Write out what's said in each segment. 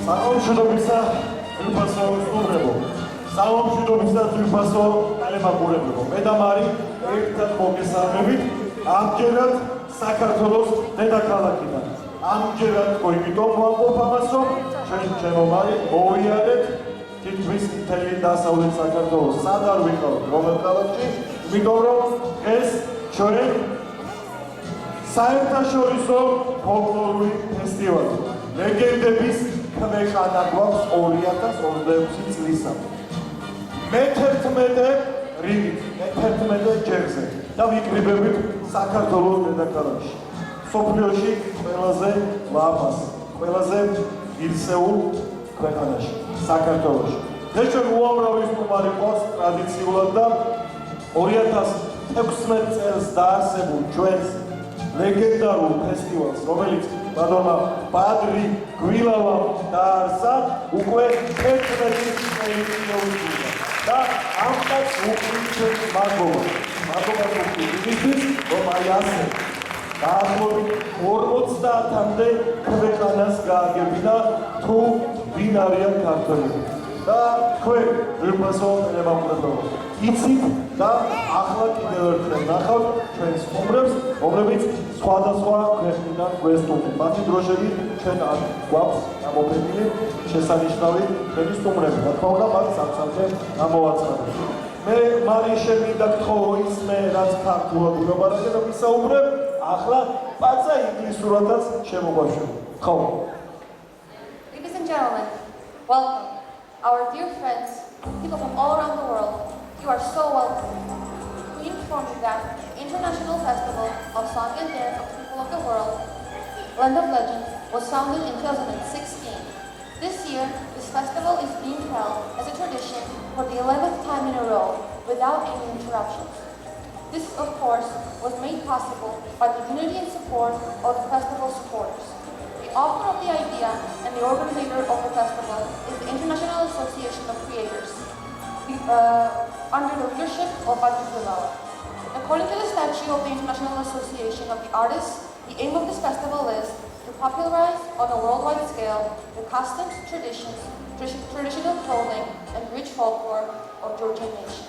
სამშვიდობისა ძვირფასო სტუმრებო, სამშვიდობისა ძვირფასო ტელემაყურებლებო, მე და მარი ერთად მოგესალმებით ამჯერად საქართველოს დედაქალაქიდან. ამჯერად იმიტომ ვამბობ ამას, რომ ჩემო მარი მოვიარეთ თითქმის მთელი დასავლეთ საქართველოს. სად არ ვიყავთ რომელ ქალაქში, იმიტომ რომ ეს ჩვენ საერთაშორისო ფოლკლორული ფესტივალი ლეგენდების ქვეყანა გვაქვს 2026 წლისამდე. მე-11 რიგით, მე-11 ჯერზე და ვიკრიბებით საქართველოს დედაქალაქში. სოფლიოში ყველაზე ლამაზ, ყველაზე ღირსეულ ქვეყანაში, საქართველოში. ეს ჩვენ უამრავი სტუმარი ყავს ტრადიციულად და 2016 წელს დაარსებულ ჩვენს ლეგენდარულ ფესტივალს, რომელიც მადონმა ბადრი გვილავამ დაარსა, უკვე 11 წელი შეუძლია. და ამას უკრით მადლობა. მადლობა თქვენთვის, რომ აი ასე დაახლოებით 50-მდე ქვეყანას გააგებინა თუ ვინ არიან ქართველები. და თქვენ ძვირფასო ტელემაყურებლებო, იცით და ახლა კიდევ ერთხელ ნახავთ ჩვენს სტუმრებს, რომლებიც სხვადასხვა ქვეყნიდან გვესტუმრენ. მათი დროშები ჩვენ არ გვაქვს გამოფენილი შესანიშნავი ჩვენი სტუმრები. რა თქმა უნდა, მათ სამსახურზე გამოვაცხადოთ. მე მარი შემინდა გთხოვ ისმე, რაც ქართულად ვილაპარაკე და ვისაუბრებ, ახლა პაცა ინგლისურადაც შემოგვაშვებ. ხო. Ladies and gentlemen, welcome. Our dear friends, people from all around the world, you are so welcome. We inform you that the International Festival of Song and Dance of the People of the World, Land of Legends, was founded in 2016. This year, this festival is being held as a tradition for the 11th time in a row, without any interruptions. This, of course, was made possible by the unity and support of the festival supporters. The author of the idea and the organizer of the festival is the International Association of Creators, under the leadership of Badri Gvilava. According to the statute of the International Association of the Artists, the aim of this festival is to popularize on a worldwide scale the customs, traditions, traditional clothing, and rich folklore of Georgian nation.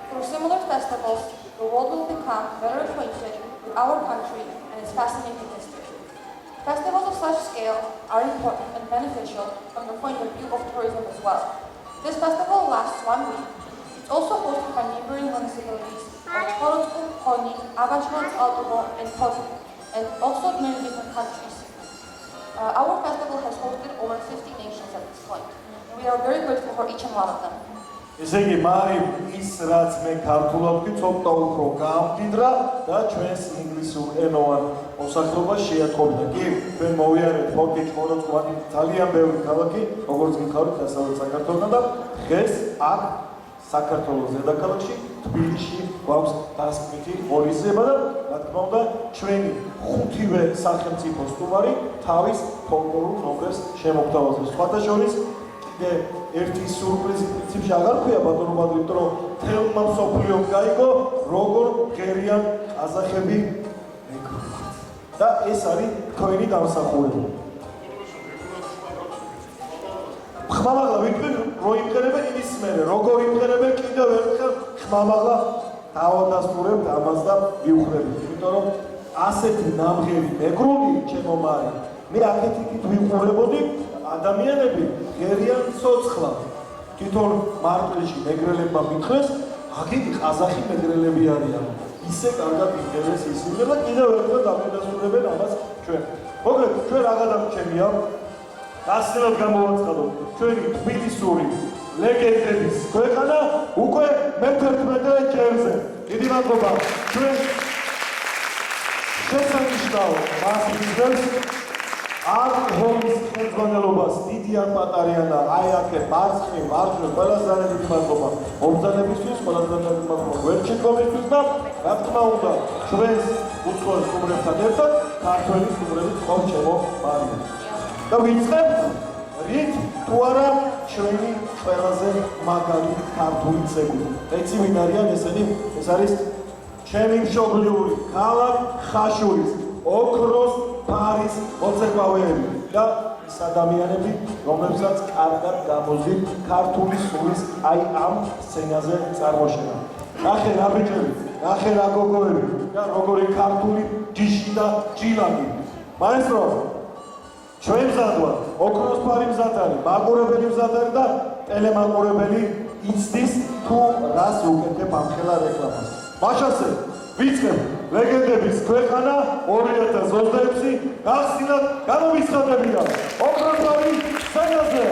Through similar festivals, the world will become better acquainted with our country and its fascinating history. Festivals of such scale are important and beneficial from the point of view of tourism as well. This festival lasts 1 week. It's also hosted by neighboring municipalities of Chorotsko, Koni, Agashmats, Altovo, and Kozik, and also many different countries. Our festival has hosted over 50 nations at this point, and we are very grateful for each and one of them. ესე იგი, მარი ის რაც მე ქართულად ვცოტა უფრო გაამდიდრა და ჩვენს ინგლისურ ენოვან მოსახლეობას შეატყობინა. კი, ჩვენ მოვიარეთ ფორტი ჩხოროწყოვანი ძალიან ბევრი ქალაქი, როგორც გითხარით დასავლეთ საქართველოსთან და დღეს აქ საქართველოს დედაქალაქში თბილისში გვაქვს დასკვნითი ღონისძიება და რა თქმა უნდა ჩვენი ხუთივე სახელმწიფო სტუმარი თავის ფოლკლორულ ნომრებს შემოგთავაზებს. სხვათა შორის ერთი სურპრიზი პრინციპში აღარ ქვია ბატონო ბადრი, იმიტომ რომ თელმა მსოფლიომ გაიგო როგორ ღერიან ყაზახები მეკრობათ. და ეს არის თქვენი დამსახურება. ხმამაღლა ვიტყვი რო იმღერებენ იმის მერე, როგორ იმღერებენ კიდევ ერთხელ ხმამაღლა დავადასტურებთ ამას და ვიუხრებით. იმიტომ რომ ასეთი ნამღერი მეგრული ჩემო მარი, მე აქეთ იქით ვიყურებოდი ადამიანები ღერიან ცოცხლად. თვითონ მარტვილში მეგრელებმა მითხრეს, აქეთი ყაზახი მეგრელები არიან. ისე კარგად იმღერეს ისინი და კიდევ ერთხელ დავადასტურებენ ამას ჩვენ. მოგეთ, ჩვენ რა გადამრჩენია? გასცემად გამოვაცხადოთ ჩვენი თბილისური ლეგენდების ქვეყანა უკვე მე-11 ჯერზე. დიდი მადლობა ჩვენ შესანიშნავ მასპინძელს არ ჰომის ხელმძღვანელობას დიდი ან პატარიან და აი აქე მარცხნივ მარჯვნივ ყველას ძალიან დიდი მადლობა მომბრძანებისთვის, ყველას ძალიან დიდი მადლობა გვერდჩიკობისთვის და რა თქმა უნდა ჩვენს უცხოელ სტუმრებთან ერთად ქართველი სტუმრებიც ყავს ჩემო მარია. და ვიწყებთ რით თუ არა ჩვენი ყველაზე მაგარი ქართული ძეგლი. ეცი ვინ არიან ესენი? ეს არის ჩემი მშობლიური ქალაქ ხაშურის ოქროს ფარის მოცეკვავეები და ის ადამიანები, რომლებსაც კარგად გამოზიდ ქართული სულის აი ამ სცენაზე წარმოშენა. ნახე რა ბიჭები, ნახე რა გოგოები და როგორი ქართული ჯიში და ჭილანი. მაესტრო, ჩვენ მზად ვართ, ოქროს ფარი მზად არის, მაყურებელი მზად არის და ტელემაყურებელი იცდის თუ რას უკეთებ ამ ხელა რეკლამას. მაშასე ვიწყებ ლეგენდების ქვეყანა 2026 გახსნილად გამომიცხადებია ოქროს ფარი სცენაზე.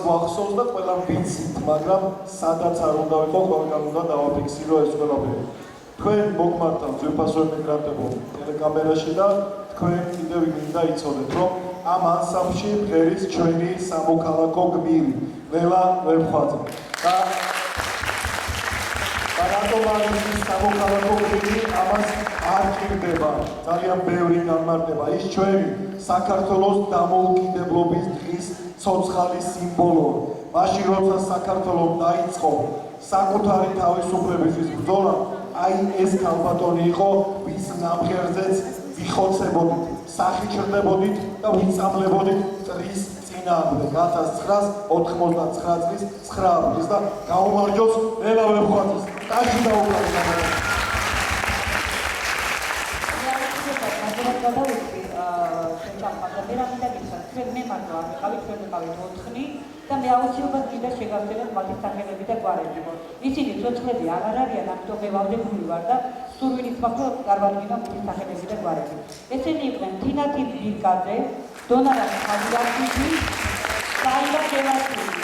გვახსოვს და ყველამ ვიცით, მაგრამ სადაც არ უნდა ვიყო, ყველგან უნდა დავაფიქსირო ეს ყველაფერი. თქვენ მოგმართავთ ძვირფასო ემიგრანტებო ტელეკამერაში და თქვენ კიდევ მინდა იცოდეთ, რომ ამ ანსამბლში ღერის ჩვენი სამოქალაქო გმირი, ლელა ვერხვაძე. და რატომ არის სამოქალაქო გმირი, ამას არ ჭირდება ძალიან ბევრი განმარტება. ის ჩვენი საქართველოს დამოუკიდებლობის დღის ცოცხალის სიმბოლოა. მაშინ როცა საქართველოს დაიწყო საკუთარი თავისუფლებისთვის ბრძოლა, აი ეს ქალბატონი იყო, ვის ნამღერზეც ვიხოცებოდით, სახით ჭრდებოდით და ვიწამლებოდით წრის წინააღმდეგ 1999 წლის 9 აპრილს და გაუმარჯოს ლელა ვერხვაძეს. ტაში დაუკარგა. და მე აუცილებლად მინდა შეგავსებათ მათი სახელები და გვარები. ისინი ცოცხლები აღარ არიან, ამიტომ მე ვალდებული ვარ და სურვილით მაქვს გარბატინა მათი სახელები და გვარები. ესენი იყვნენ თინათი ბირკაძე, დონარა ხაჯიაშვილი, საირა გელაშვილი.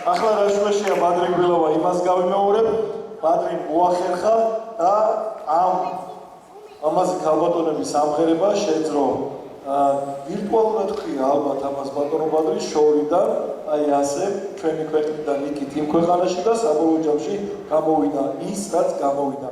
ახლა რა შემეშია ბადრი გვილოვა იმას გავიმეორებ, ბადრი მოახერხა და ამაზე ქალბატონების ამღერება შეძრო. ვირტუალურად ხია ალბათ ამას ბატონო ბადრი შორიდან, აი ასე ჩვენი ქვეყნიდან იქით იმ ქვეყანაში და საბოლოო ჯამში გამოვიდა ის, რაც გამოვიდა.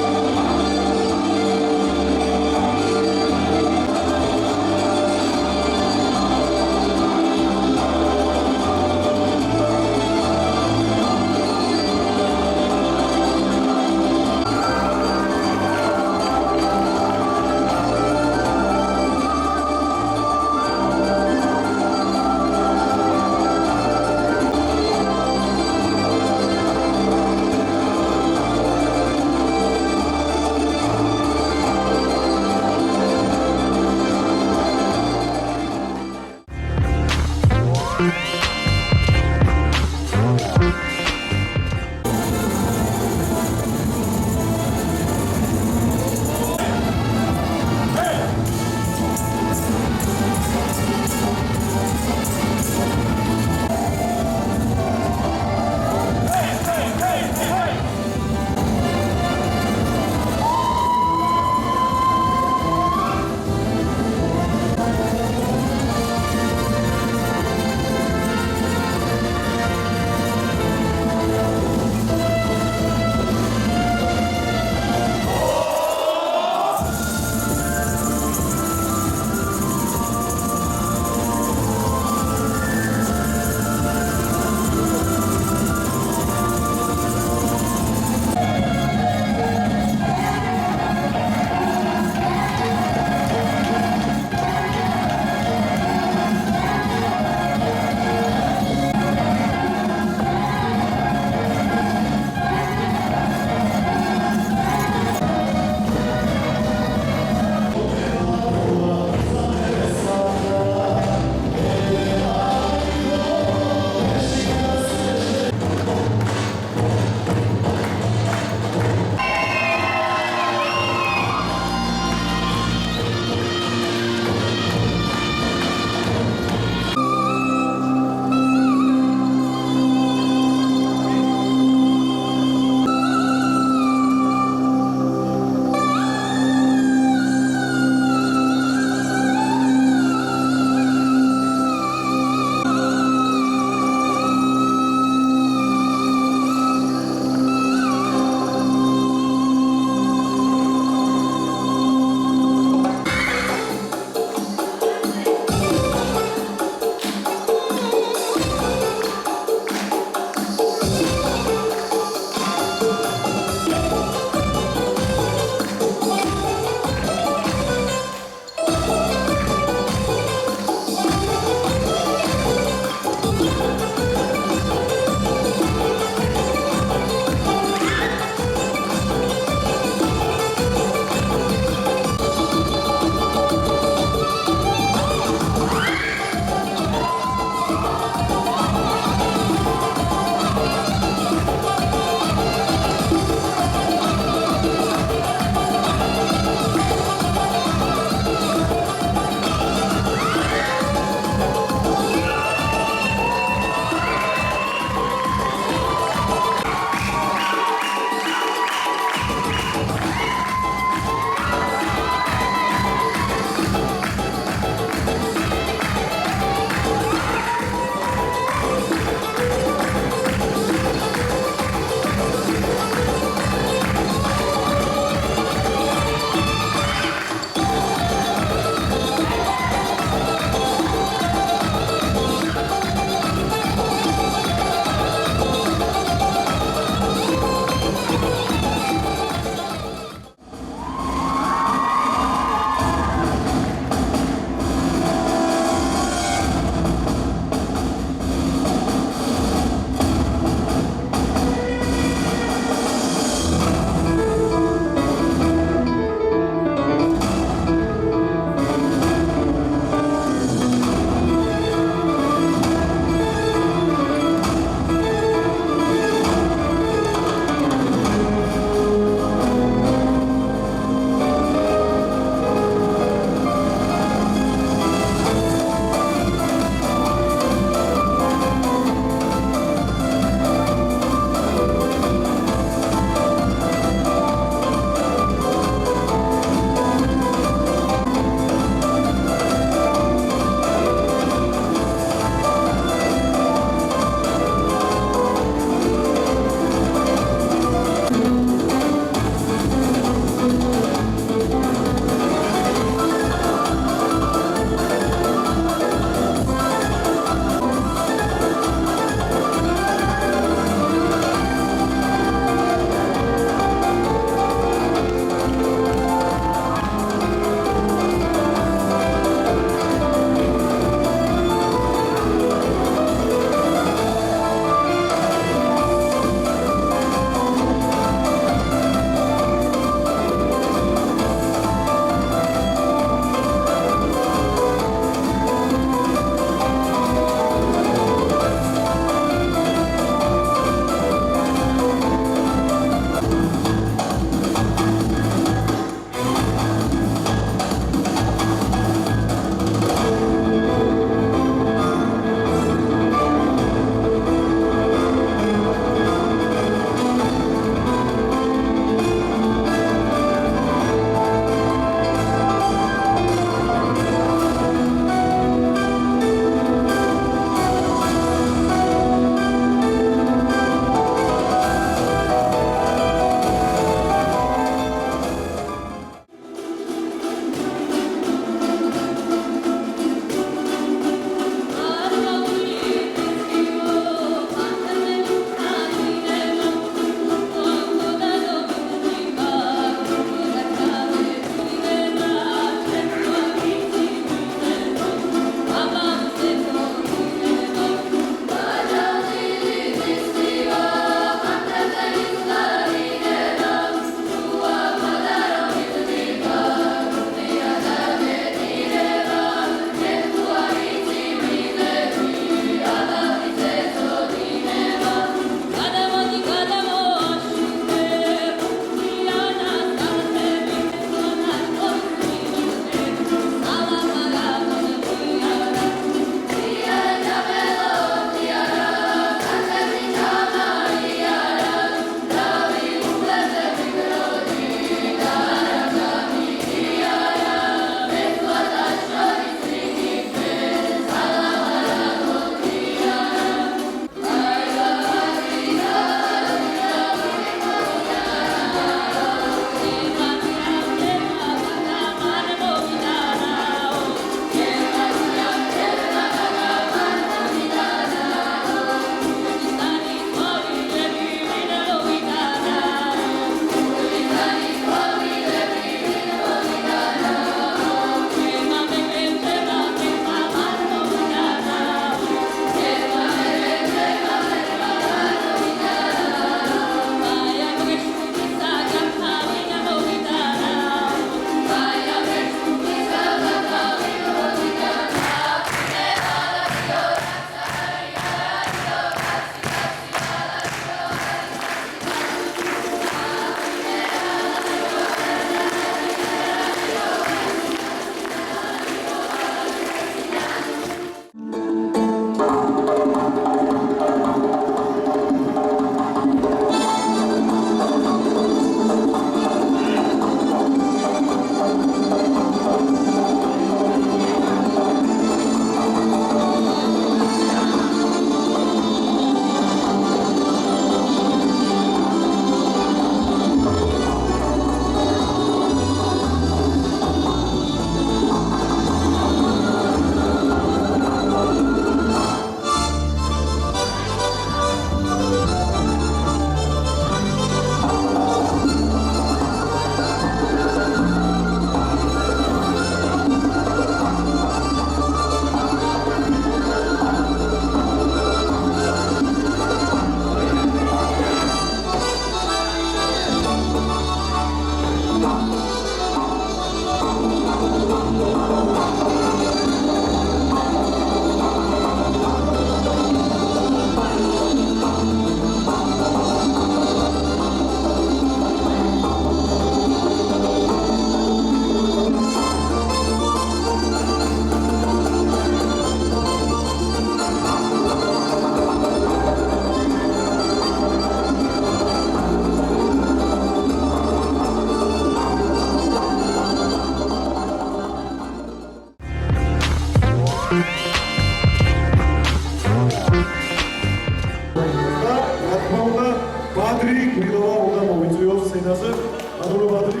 მადლობა ბადრი გვილოვა უნდა მოვიწვიოს სცენაზე. მადლობა ბადრი.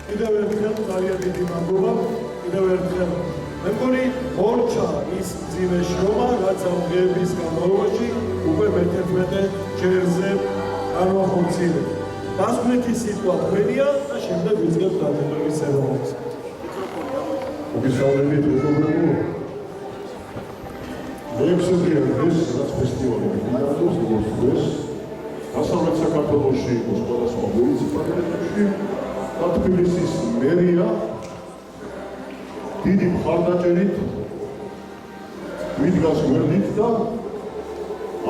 კიდევ ერთხელ ძალიან დიდი მადლობა. კიდევ ერთხელ მე მგონი მორჩა ის მძიმე შრომა, რაც ამ დღეების განმავლობაში უკვე მე-11 ჯერზე განვახორციელე. დასკვნითი სიტყვა თქვენია და შემდეგ ვიწყებთ დაწესების ცერემონიას. მოგესალმებით მეგობრებო. მეექვსე დღეს რაც ფესტივალი მიმდინარეობს, როგორც დღეს, დასავლეთ საქართველოში იყო სხვადასხვა მუნიციპალიტეტებში და თბილისის მერია დიდი მხარდაჭერით მიდგას გვერდით და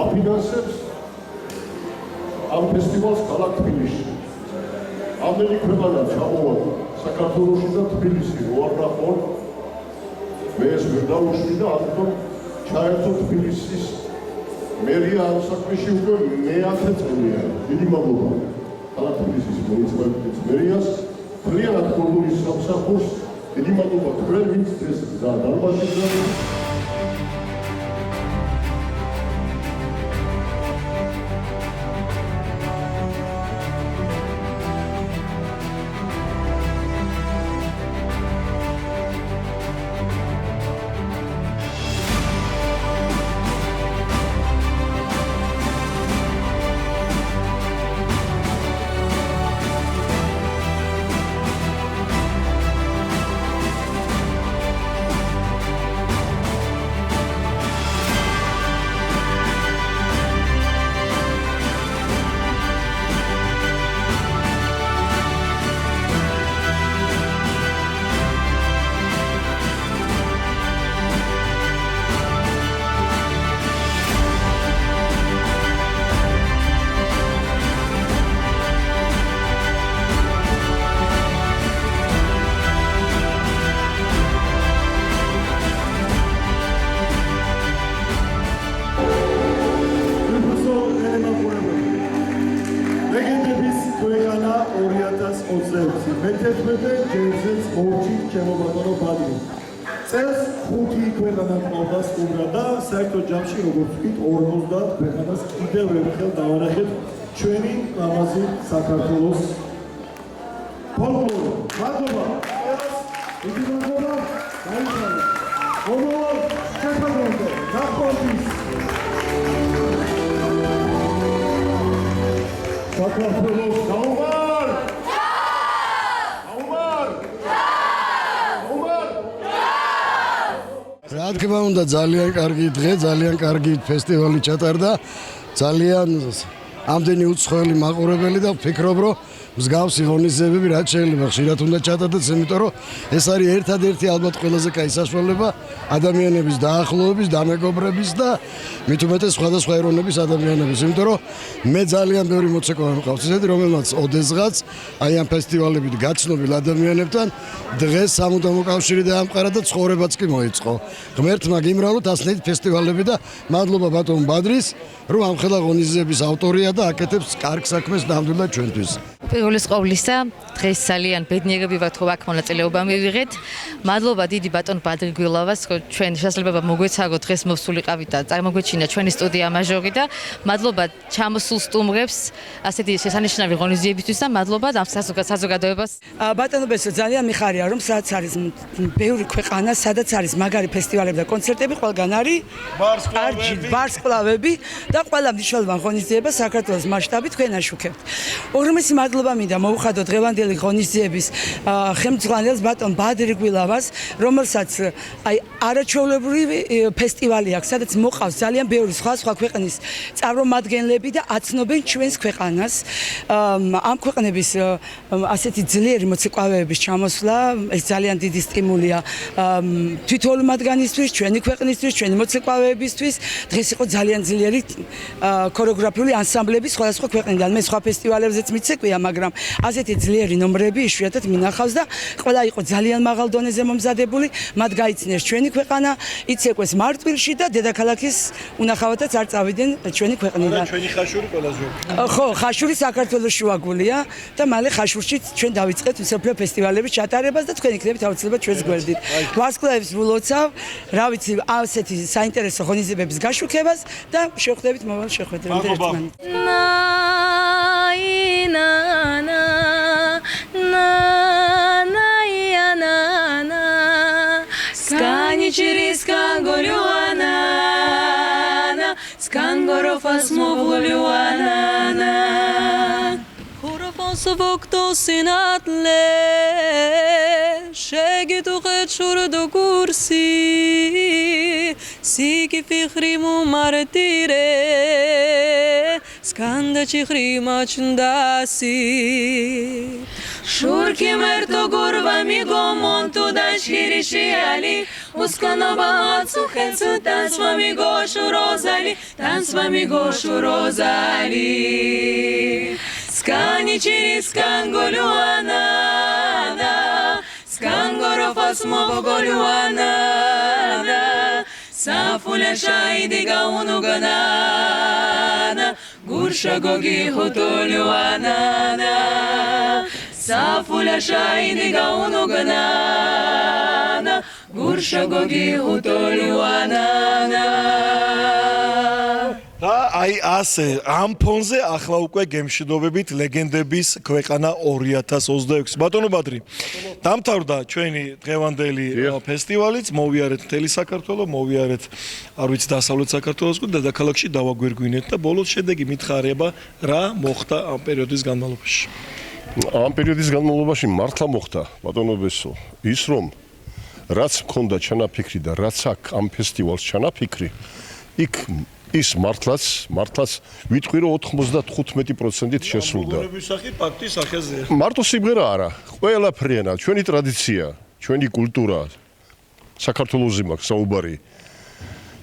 აფინანსებს ამ ფესტივალს ქალაქ თბილისში. ამდენი ქვეყანა ჩამოვა საქართველოში და თბილისი რო არ ნახონ, მე ეს ვერ დავუშვი და ამიტომ ჩაერთო თბილისის მერია ამ საქმეში უკვე მე-10 წელია. დიდი მადლობა ქალაქ თბილისის მუნიციპალიტეტის მერიას, მთლიანად კულტურის სამსახურს, დიდი მადლობა თქვენ, ვინც ეს დარბაზისგან მე-11 ჯერზეც მოვჭით ჩემო ბატონო ბადრი. წელს 5 ქვეყანა ყავდა სტუმრად და საერთო ჯამში როგორც ვთქვით 50 ქვეყანას კიდევ ერთხელ დავანახეთ ჩვენი ლამაზი საქართველოს ფოლკლორი. მადლობა. დიდი მადლობა. დაიწყოთ. მომავალ შეხვედრამდე. ნახვამდის. საქართველოს გაუღარ! რა თქმა უნდა ძალიან კარგი დღე, ძალიან კარგი ფესტივალი ჩატარდა. ძალიან ამდენი უცხოელი მაყურებელი და ვფიქრობ, რომ მსგავსი ღონისძიებები რაც შეიძლება ხშირად უნდა ჩატარდეს, იმიტომ რომ ეს არის ერთადერთი ალბათ ყველაზე კაი საშუალება ადამიანების დაახლოების, დამეგობრების და მით უმეტეს სხვადასხვა ეროვნების ადამიანების, იმიტომ რომ მე ძალიან ბევრი მოცეკვავე მყავს ისეთი, რომელმაც ოდესღაც აი ამ ფესტივალებით გაცნობილ ადამიანებთან დღეს სამუდამო კავშირი დაამყარა და ცხოვრებაც კი მოიწყო. ღმერთმა გიმრავლოთ ასეთი ფესტივალები და მადლობა ბატონ ბადრის, რომ ამხელა ღონისძიების ავტორია და აკეთებს კარგ საქმეს ნამდვილად ჩვენთვის. პირველის ყოვლისა, დღეს ძალიან ბედნიერები ვართ, რომ აქ მონაწილეობა მივიღეთ. მადლობა დიდი ბატონ ბადრი გვილავას, რომ ჩვენ შესაძლებლობა მოგვეცაგოთ დღეს მოვსულიყავით და წარმოგვეჩინა ჩვენი სტუდია მაჟორი და მადლობა ჩამოსულ სტუმრებს ასეთი შესანიშნავი ღონისძიებისთვის და მადლობა ამ საზოგადოებას. ბატონობებს ძალიან მიხარია, რომ სადაც არის ბევრი ქვეყანა, სადაც არის მაგარი ფესტივალები და კონცერტები, ყველგან არის ვარსკვლავები და ყველა მნიშვნელოვან ღონისძიებას საქართველოს მასშტაბით თქვენ აშუქებთ. უღრმესი მადლობა მინდა მოუხადო დღევანდელი ღონისძიების ხელმძღვანელს ბატონ ბადრი გვილავას, რომელსაც აი არაჩვეულებრივი ფესტივალი აქვს, სადაც მოყავს ძალიან ბევრი სხვა ქვეყნის წარმომადგენლები და აცნობენ ჩვენს ქვეყანას. ამ ქვეყნების ასეთი ძლიერი მოცეკვავეების ჩამოსვლა ეს ძალიან დიდი სტიმულია თითოეული მათგანისთვის, ჩვენი ქვეყნისთვის, ჩვენი მოცეკვავეებისთვის. დღეს იყო ძალიან ძლიერი ქორეოგრაფიული ანსამბლები სხვადასხვა ქვეყნიდან. მე სხვა ფესტივალებზეც მიცეკვია, მაგრამ ასეთი ძლიერი ნომრები იშვიათად მინახავს და ყველა იყო ძალიან მაღალ დონეზე მომზადებული, მათ გაიცნეს ჩვენი ქვეყანა, იცეკვეს მარტვილში და დედაქალაქის უნახავათაც არ წავიდნენ ჩვენი ქვეყნიდან. ჩვენი ხაშური ყველაზე ხო, ხაშური საქართველოს შუაგულია და მალე ხაშურში ჩვენ დავიწყეთ მსოფლიო ფესტივალების ჩატარებას და თქვენ იქნებით აუცილებლად ჩვენს გვერდით. ვარსკვლავებს ვილოცავ, რა ვიცი, ასეთი საინტერესო ღონისძიებების გაშუქებას და შევხვდებით მომავალ შეხვედრამდე შეგიტუყეთ შურდო კურსი სიკი ფიხრი მუმარტირე სკანდაჩი ხრიმაჩნდასი შურკი მერტო გურვა მიგომონტუ დაშირიში ალი უსკანობა აცუხეცუ ტანსვა მიგოშუ როზალი скани через сканголюана скангорofas мовоголюана сафуля шайди гаунугана гурша гоги хотолюана сафуля шайди гаунугана гурша гоги хотолюана აი ასე ამ ფონზე ახლა უკვე გემშვიდობებით ლეგენდების ქვეყანა 2026 ბატონო ბადრი დამთავრდა ჩვენი დღევანდელი ფესტივალიც მოვიარეთ მთელი საქართველო მოვიარეთ არ ვიცი დასავლეთ საქართველოს და დედაქალაქში დავაგვირგვინეთ და ბოლოს შედეგი მითხარება რა მოხდა ამ პერიოდის განმავლობაში ამ პერიოდის განმავლობაში მართლა მოხდა ბატონო ბესო ის რომ რაც მქონდა ჩანაფიქრი და რაც აქ ამ ფესტივალს ჩანაფიქრი იქ ის მართლაც ვიტყვი რომ 95%-ით შესრულდა. ფაქტის სახეზეა. მარტო სიმღერა არა, ყველაფრიანა, ჩვენი ტრადიცია, ჩვენი კულტურა საქართველოზე მაქვს საუბარი.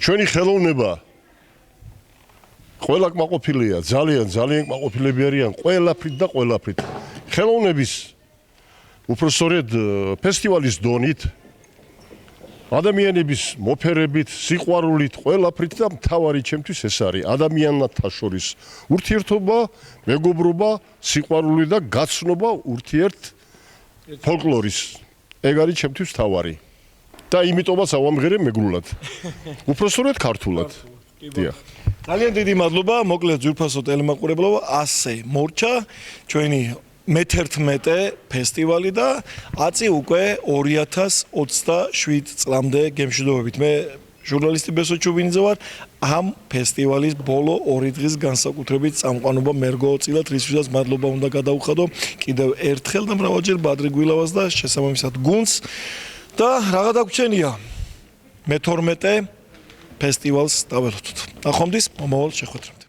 ჩვენი ხელოვნება ყველა კმაყოფილია, ძალიან კმაყოფილები არიან ყველაფრით და ყველაფრით. ხელოვნების უпроსორედ ფესტივალის დონით ადამიანების მოფერებით, სიყვარულით, ყველაფრით და მთავარი ჩემთვის ეს არის ადამიანთა შორის ურთიერთობა, მეგობრობა, სიყვარული და გაცნობა ურთიერთ ფოლკლორის. ეგ არის ჩემთვის მთავარი. და იმიტომაც ავამღერე მეგრულად. უпроსორედ ქართულად. დიახ. ძალიან დიდი მადლობა, მოკლედ ძვირფასო ტელემაყურებლობა, ასე მორჩა ჩვენი მე-11 ფესტივალი და აწი უკვე 2027 წლამდე გემშვიდობებით. მე ჟურნალისტი ბესო ჩუბინიძე ვარ. ამ ფესტივალის ბოლო 2 დღის განსაკუთრებით წამყვანობა მერგო წილად რისთვისაც მადლობა უნდა გადაუხადო კიდევ ერთხელ და მრავალჯერ ბადრი გვილავას და შესაბამისად გუნდს და რაღა დაგვრჩენია მე-12 ფესტივალს დაველოდოთ. ნახვამდის მომავალ შეხვედრამდე.